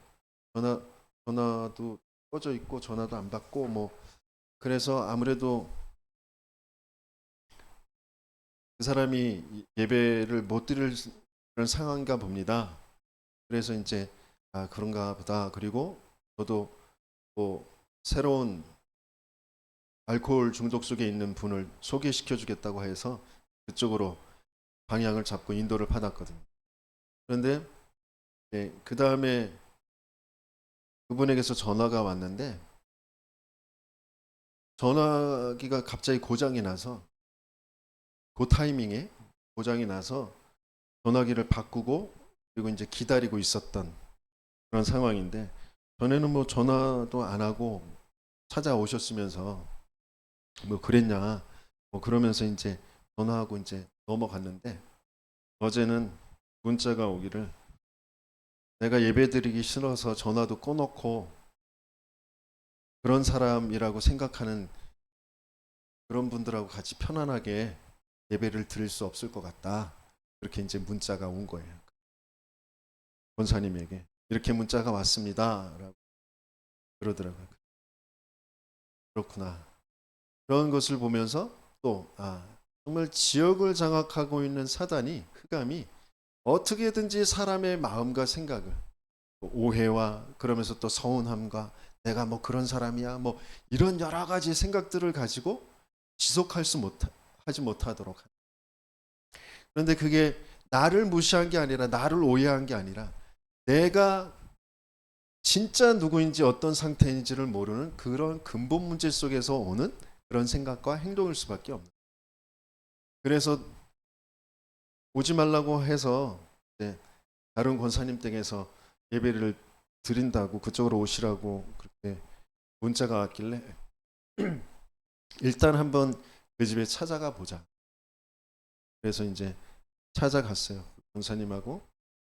S1: 전화도 꺼져 있고 전화도 안 받고, 뭐 그래서 아무래도 그 사람이 예배를 못 드릴 그런 상황인가 봅니다. 그래서 이제 그런가 보다. 그리고 저도 뭐 새로운 알코올 중독 속에 있는 분을 소개시켜 주겠다고 해서 그쪽으로 방향을 잡고 인도를 받았거든요. 그런데 그 다음에 그분에게서 전화가 왔는데, 전화기가 갑자기 고장이 나서, 그 타이밍에 고장이 나서 전화기를 바꾸고 그리고 이제 기다리고 있었던 그런 상황인데, 전에는 뭐 전화도 안 하고 찾아오셨으면서 뭐 그랬냐, 뭐 그러면서 이제 전화하고 이제 넘어갔는데 어제는 문자가 오기를 내가 예배드리기 싫어서 전화도 꺼놓고 그런 사람이라고 생각하는 그런 분들하고 같이 편안하게 예배를 드릴 수 없을 것 같다. 그렇게 이제 문자가 온 거예요. 권사님에게 이렇게 문자가 왔습니다. 라고 그러더라고요. 그렇구나. 그런 것을 보면서 또 정말 지역을 장악하고 있는 사단이 흑암이 어떻게든지 사람의 마음과 생각을 오해와 그러면서 또 서운함과 내가 뭐 그런 사람이야 뭐 이런 여러 가지 생각들을 가지고 하지 못하도록 합니다. 그런데 그게 나를 무시한 게 아니라 나를 오해한 게 아니라 내가 진짜 누구인지 어떤 상태인지를 모르는 그런 근본 문제 속에서 오는 그런 생각과 행동일 수밖에 없는. 그래서 오지 말라고 해서 다른 권사님 댁에서 예배를 드린다고 그쪽으로 오시라고 그렇게 문자가 왔길래 일단 한번 그 집에 찾아가 보자. 그래서 이제 찾아갔어요. 권사님하고.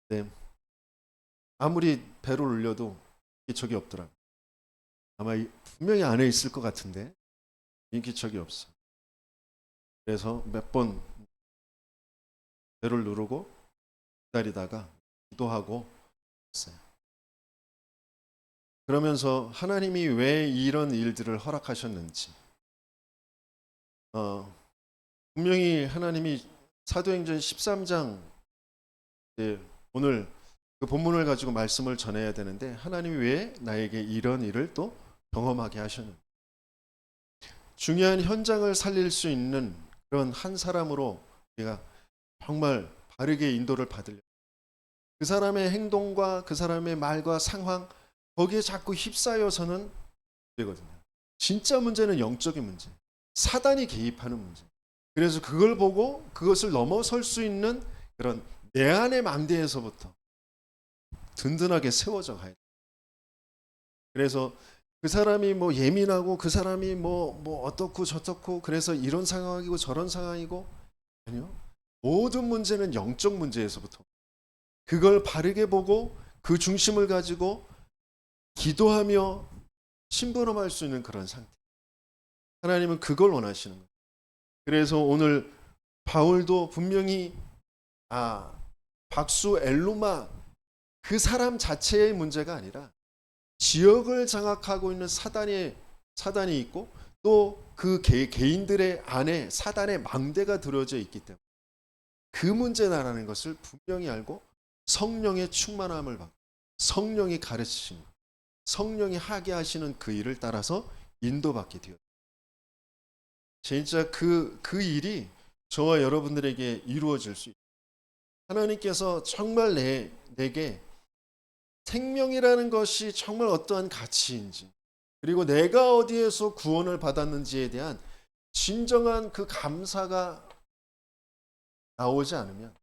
S1: 네. 아무리 배를 올려도 인기척이 없더라고요. 아마 분명히 안에 있을 것 같은데 인기척이 없어. 그래서 몇 번 배를 누르고 기다리다가 기도하고 있어요. 그러면서 하나님이 왜 이런 일들을 허락하셨는지 분명히 하나님이 사도행전 13장 오늘 그 본문을 가지고 말씀을 전해야 되는데 하나님이 왜 나에게 이런 일을 또 경험하게 하셨는지 중요한 현장을 살릴 수 있는 그런 한 사람으로 우리가 정말 바르게 인도를 받으려 그 사람의 행동과 그 사람의 말과 상황 거기에 자꾸 휩싸여서는 되거든요. 진짜 문제는 영적인 문제, 사단이 개입하는 문제. 그래서 그걸 보고 그것을 넘어설 수 있는 그런 내 안의 망대에서부터 든든하게 세워져 가야 돼. 그래서 그 사람이 뭐 예민하고 그 사람이 뭐 어떻고 저떻고 그래서 이런 상황이고 저런 상황이고 아니요. 모든 문제는 영적 문제에서부터 그걸 바르게 보고 그 중심을 가지고 기도하며 심부름할 수 있는 그런 상태. 하나님은 그걸 원하시는 거예요. 그래서 오늘 바울도 분명히 박수 엘루마 그 사람 자체의 문제가 아니라 지역을 장악하고 있는 사단이 있고 또 그 개인들의 안에 사단의 망대가 들어져 있기 때문에 그 문제다라는 것을 분명히 알고 성령의 충만함을 받고 성령이 가르치시는 성령이 하게 하시는 그 일을 따라서 인도받게 되었습니다. 진짜 그 일이 저와 여러분들에게 이루어질 수 있습니다. 하나님께서 정말 내게 생명이라는 것이 정말 어떠한 가치인지 그리고 내가 어디에서 구원을 받았는지에 대한 진정한 그 감사가 나오지 않으면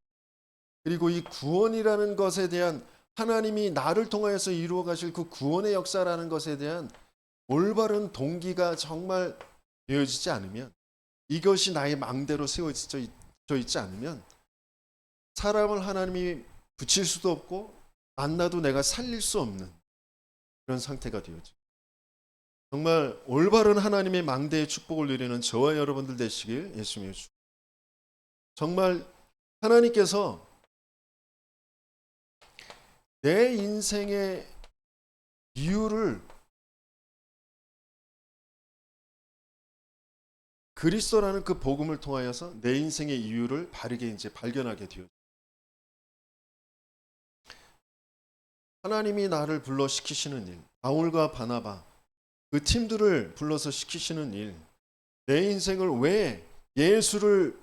S1: 그리고 이 구원이라는 것에 대한 하나님이 나를 통하여서 이루어 가실 그 구원의 역사라는 것에 대한 올바른 동기가 정말 되어지지 않으면 이것이 나의 망대로 세워져 있지 않으면 사람을 하나님이 붙일 수도 없고 만나도 내가 살릴 수 없는 그런 상태가 되어져. 정말 올바른 하나님의 망대의 축복을 누리는 저와 여러분들 되시길 예수님의 주. 정말 하나님께서 내 인생의 이유를 그리스도라는 그 복음을 통하여서 내 인생의 이유를 바르게 이제 발견하게 되어. 하나님이 나를 불러 시키시는 일, 바울과 바나바 그 팀들을 불러서 시키시는 일, 내 인생을 왜 예수를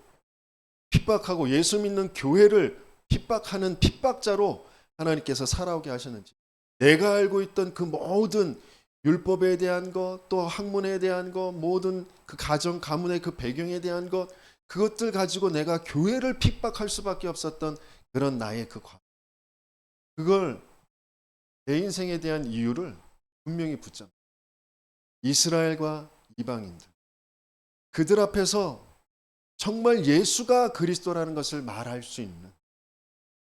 S1: 핍박하고 예수 믿는 교회를 핍박하는 핍박자로 하나님께서 살아오게 하셨는지 내가 알고 있던 그 모든 율법에 대한 것, 또 학문에 대한 것, 모든 그 가정, 가문의 그 배경에 대한 것 그것들 가지고 내가 교회를 핍박할 수밖에 없었던 그런 나의 그 과거 그걸 내 인생에 대한 이유를 분명히 붙잡아 이스라엘과 이방인들 그들 앞에서 정말 예수가 그리스도라는 것을 말할 수 있는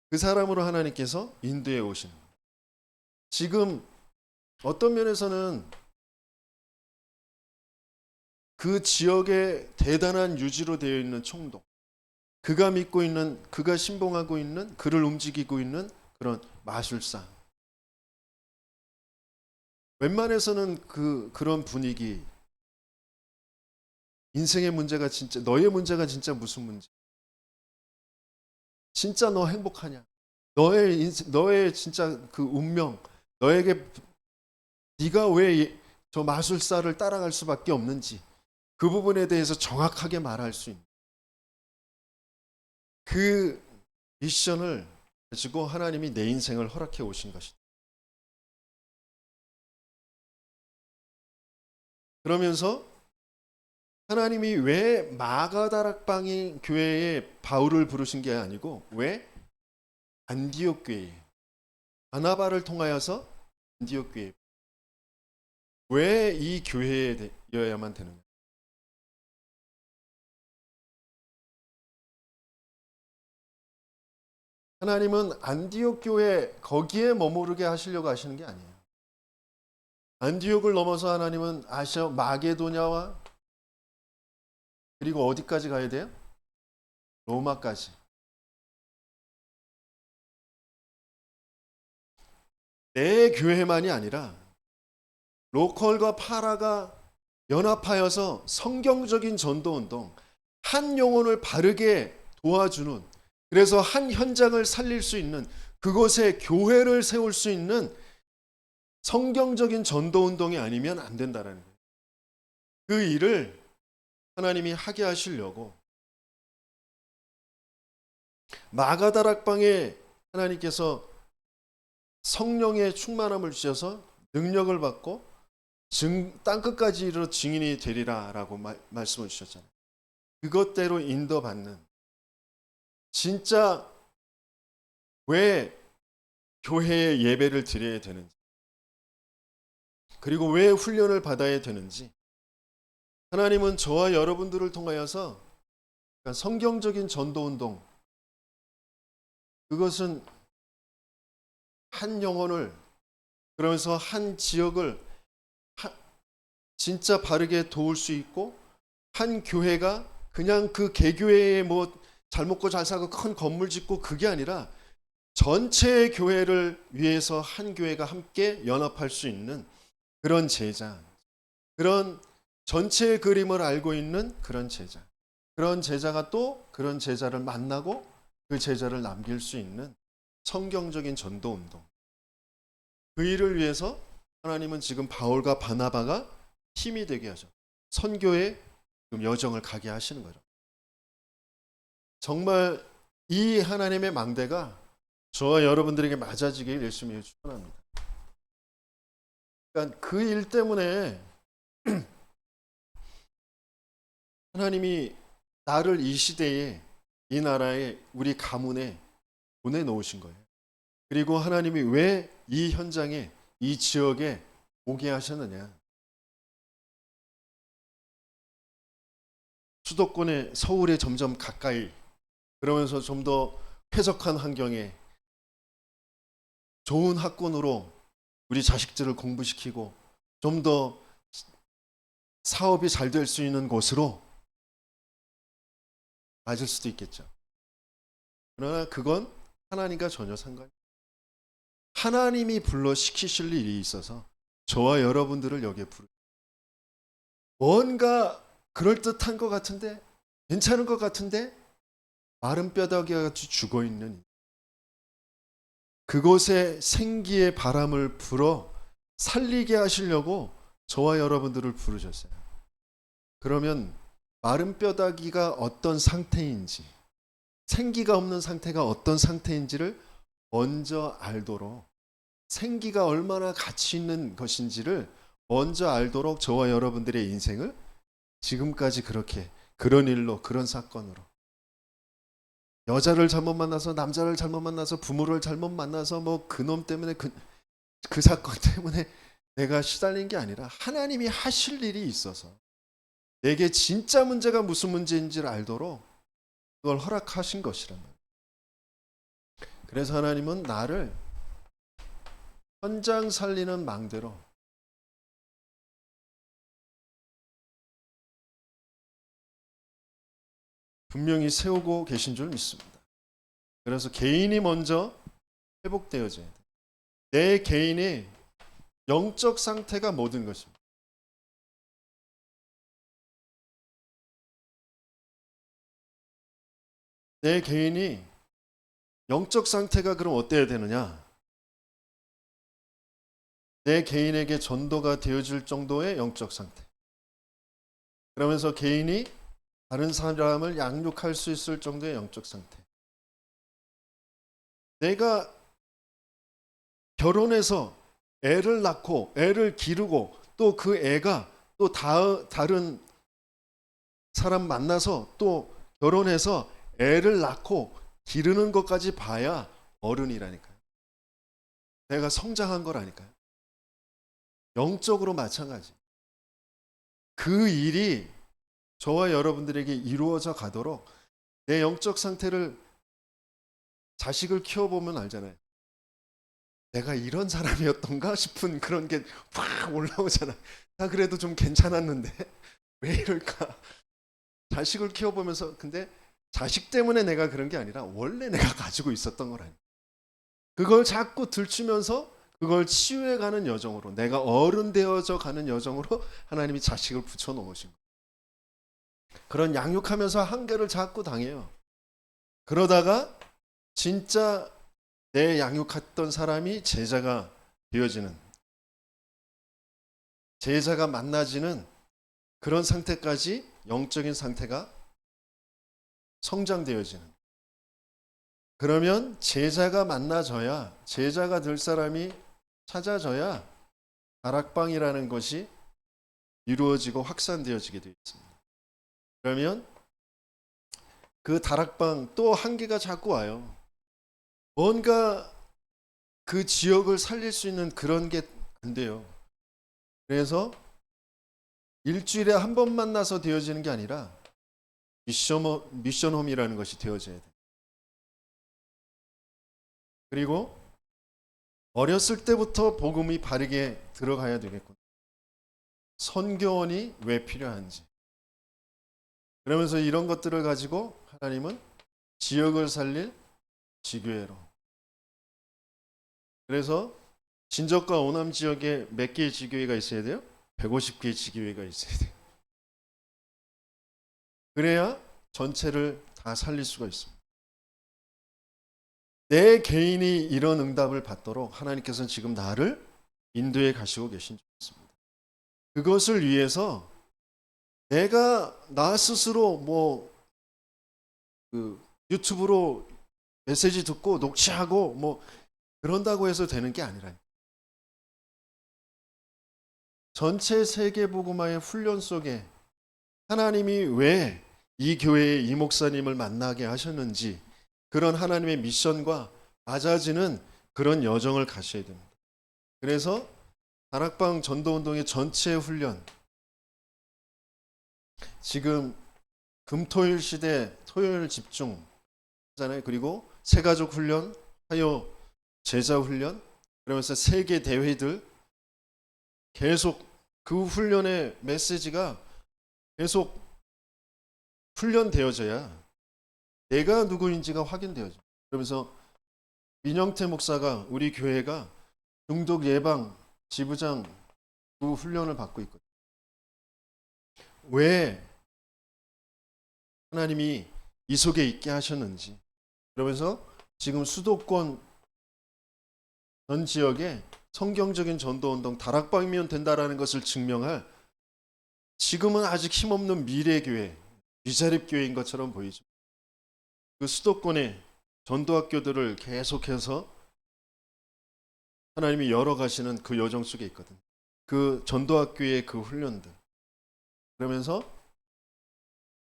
S1: 그 사람으로 하나님께서 인도해 오시는 거예요. 지금 어떤 면에서는 그 지역에 대단한 유지로 되어 있는 총독, 그가 믿고 있는, 그가 신봉하고 있는, 그를 움직이고 있는 그런 마술사, 웬만해서는 그런 분위기, 인생의 문제가 진짜, 너의 문제가 진짜 무슨 문제? 진짜 너 행복하냐? 너의 인생, 너의 진짜 그 운명, 너에게 네가 왜 저 마술사를 따라갈 수밖에 없는지 그 부분에 대해서 정확하게 말할 수 있는 그 미션을 가지고 하나님이 내 인생을 허락해 오신 것이다. 그러면서 하나님이 왜 마가다락방의 교회에 바울을 부르신 게 아니고 왜 안디옥 교회에 바나바를 통하여서 안디옥 교회 왜 이 교회여야만 되느냐? 하나님은 안디옥 교회 거기에 머무르게 하시려고 하시는 게 아니에요. 안디옥을 넘어서 하나님은 아시아 마게도냐와 그리고 어디까지 가야 돼요? 로마까지. 내 교회만이 아니라 로컬과 파라가 연합하여서 성경적인 전도운동, 한 영혼을 바르게 도와주는, 그래서 한 현장을 살릴 수 있는, 그곳에 교회를 세울 수 있는 성경적인 전도운동이 아니면 안 된다는 거예요. 그 일을 하나님이 하게 하시려고 마가다락방에 하나님께서 성령의 충만함을 주셔서 능력을 받고 땅끝까지 이르러 증인이 되리라라고 말씀을 주셨잖아요. 그것대로 인도받는, 진짜 왜 교회에 예배를 드려야 되는지, 그리고 왜 훈련을 받아야 되는지, 하나님은 저와 여러분들을 통하여서 성경적인 전도운동, 그것은 한 영혼을, 그러면서 한 지역을 진짜 바르게 도울 수 있고, 한 교회가 그냥 그 개교회에 뭐 잘 먹고 잘 사고 큰 건물 짓고 그게 아니라 전체 교회를 위해서 한 교회가 함께 연합할 수 있는 그런 제자, 그런 전체의 그림을 알고 있는 그런 제자, 그런 제자가 또 그런 제자를 만나고 그 제자를 남길 수 있는 성경적인 전도 운동, 그 일을 위해서 하나님은 지금 바울과 바나바가 힘이 되게 하죠. 선교의 여정을 가게 하시는 거죠. 정말 이 하나님의 망대가 저와 여러분들에게 맞아지길 열심히 축원합니다. 그러니까 그 일 때문에 하나님이 나를 이 시대에, 이 나라에, 우리 가문에 보내놓으신 거예요. 그리고 하나님이 왜 이 현장에, 이 지역에 오게 하셨느냐? 수도권에, 서울에 점점 가까이, 그러면서 좀 더 쾌적한 환경에 좋은 학군으로 우리 자식들을 공부시키고 좀 더 사업이 잘 될 수 있는 곳으로 맞을 수도 있겠죠. 그러나 그건 하나님과 전혀 상관이, 하나님이 불러 시키실 일이 있어서 저와 여러분들을 여기에 뭔가 그럴듯한 것 같은데, 괜찮은 것 같은데 마른 뼈다귀와 같이 죽어있는 그곳에 생기의 바람을 불어 살리게 하시려고 저와 여러분들을 부르셨어요. 그러면 마른 뼈다귀가 어떤 상태인지, 생기가 없는 상태가 어떤 상태인지를 먼저 알도록, 생기가 얼마나 가치 있는 것인지를 먼저 알도록 저와 여러분들의 인생을 지금까지 그렇게, 그런 일로, 그런 사건으로, 여자를 잘못 만나서, 남자를 잘못 만나서, 부모를 잘못 만나서 뭐 그놈 때문에 그 사건 때문에 내가 시달린 게 아니라 하나님이 하실 일이 있어서 내게 진짜 문제가 무슨 문제인지를 알도록 그걸 허락하신 것이란 말이에요. 그래서 하나님은 나를 현장 살리는 망대로 분명히 세우고 계신 줄 믿습니다. 그래서 개인이 먼저 회복되어져야 돼요. 내 개인의 영적 상태가 모든 것입니다. 내 개인이 영적 상태가 그럼 어때야 되느냐? 내 개인에게 전도가 되어질 정도의 영적 상태. 그러면서 개인이 다른 사람을 양육할 수 있을 정도의 영적 상태. 내가 결혼해서 애를 낳고 애를 기르고 또 그 애가 또 다른 사람 만나서 또 결혼해서 애를 낳고 기르는 것까지 봐야 어른이라니까요. 내가 성장한 거라니까요. 영적으로 마찬가지. 그 일이 저와 여러분들에게 이루어져 가도록 내 영적 상태를 자식을 키워보면 알잖아요. 내가 이런 사람이었던가 싶은 그런 게 확 올라오잖아. 나 그래도 좀 괜찮았는데 왜 이럴까? 자식을 키워보면서 근데 자식 때문에 내가 그런 게 아니라 원래 내가 가지고 있었던 거라니. 그걸 자꾸 들추면서 그걸 치유해가는 여정으로 내가 어른 되어져 가는 여정으로 하나님이 자식을 붙여놓으신 거예요. 그런 양육하면서 한계를 자꾸 당해요. 그러다가 진짜 내 양육했던 사람이 제자가 되어지는, 제자가 만나지는 그런 상태까지 영적인 상태가 성장되어지는. 그러면 제자가 만나져야, 제자가 될 사람이 찾아져야 다락방이라는 것이 이루어지고 확산되어지게 되어 있습니다. 그러면 그 다락방 또 한계가 자꾸 와요. 뭔가 그 지역을 살릴 수 있는 그런 게 안 돼요. 그래서 일주일에 한 번 만나서 되어지는 게 아니라 미션홈이라는 것이 되어져야 돼요. 그리고 어렸을 때부터 복음이 바르게 들어가야 되겠군. 선교원이 왜 필요한지. 그러면서 이런 것들을 가지고 하나님은 지역을 살릴 지교회로. 그래서 진적과 오남 지역에 몇 개의 지교회가 있어야 돼요? 150개의 지교회가 있어야 돼요. 그래야 전체를 다 살릴 수가 있습니다. 내 개인이 이런 응답을 받도록 하나님께서는 지금 나를 인도해 가시고 계신 줄 믿습니다. 그것을 위해서 내가 나 스스로 그 유튜브로 메시지 듣고 녹취하고 그런다고 해서 되는 게 아니라 전체 세계복음화의 훈련 속에 하나님이 왜 이 교회의 이 목사님을 만나게 하셨는지 그런 하나님의 미션과 맞아지는 그런 여정을 가셔야 됩니다. 그래서 다락방 전도운동의 전체 훈련, 지금 금토일 시대 토요일 집중 하잖아요. 그리고 새가족 훈련, 화요 제자 훈련, 그러면서 세계 대회들 계속 그 훈련의 메시지가 계속 훈련되어져야 내가 누구인지가 확인되어져. 그러면서 민영태 목사가 우리 교회가 중독 예방 지부장 그 훈련을 받고 있거든요. 왜 하나님이 이 속에 있게 하셨는지. 그러면서 지금 수도권 전 지역에 성경적인 전도운동 다락방이면 된다라는 것을 증명할, 지금은 아직 힘없는 미래교회, 미자립교회인 것처럼 보이죠. 그 수도권의 전도학교들을 계속해서 하나님이 열어가시는 그 여정 속에 있거든요. 그 전도학교의 그 훈련들. 그러면서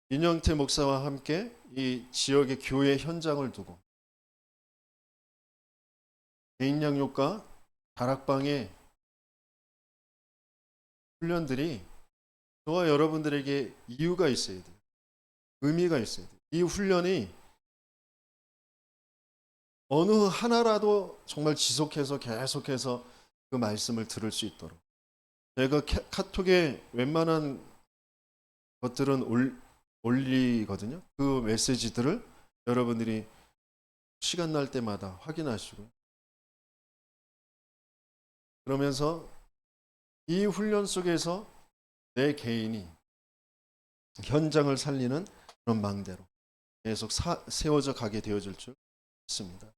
S1: 민영태 목사와 함께 이 지역의 교회 현장을 두고 개인 양육과 다락방의 훈련들이 저와 여러분들에게 이유가 있어야 돼요. 의미가 있어야 돼요. 이 훈련이 어느 하나라도 정말 지속해서 계속해서 그 말씀을 들을 수 있도록. 제가 카톡에 웬만한 것들은 올리거든요. 그 메시지들을 여러분들이 시간 날 때마다 확인하시고, 그러면서 이 훈련 속에서 내 개인이 현장을 살리는 그런 망대로 계속 세워져 가게 되어질 줄 믿습니다.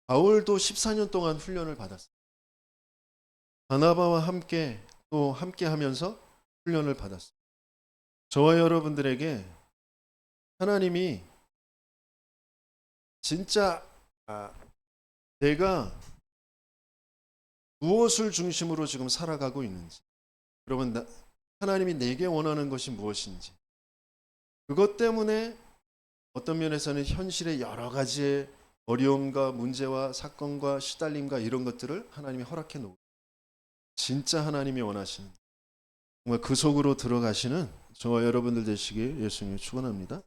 S1: 바울도 14년 동안 훈련을 받았어요. 바나바와 함께 또 함께 하면서 훈련을 받았어요. 저와 여러분들에게 하나님이 진짜 내가 무엇을 중심으로 지금 살아가고 있는지, 여러분 하나님이 내게 원하는 것이 무엇인지, 그것 때문에 어떤 면에서는 현실의 여러 가지의 어려움과 문제와 사건과 시달림과 이런 것들을 하나님이 허락해 놓고, 진짜 하나님이 원하시는 정말 그 속으로 들어가시는 저와 여러분들 되시길 예수님이 축원합니다.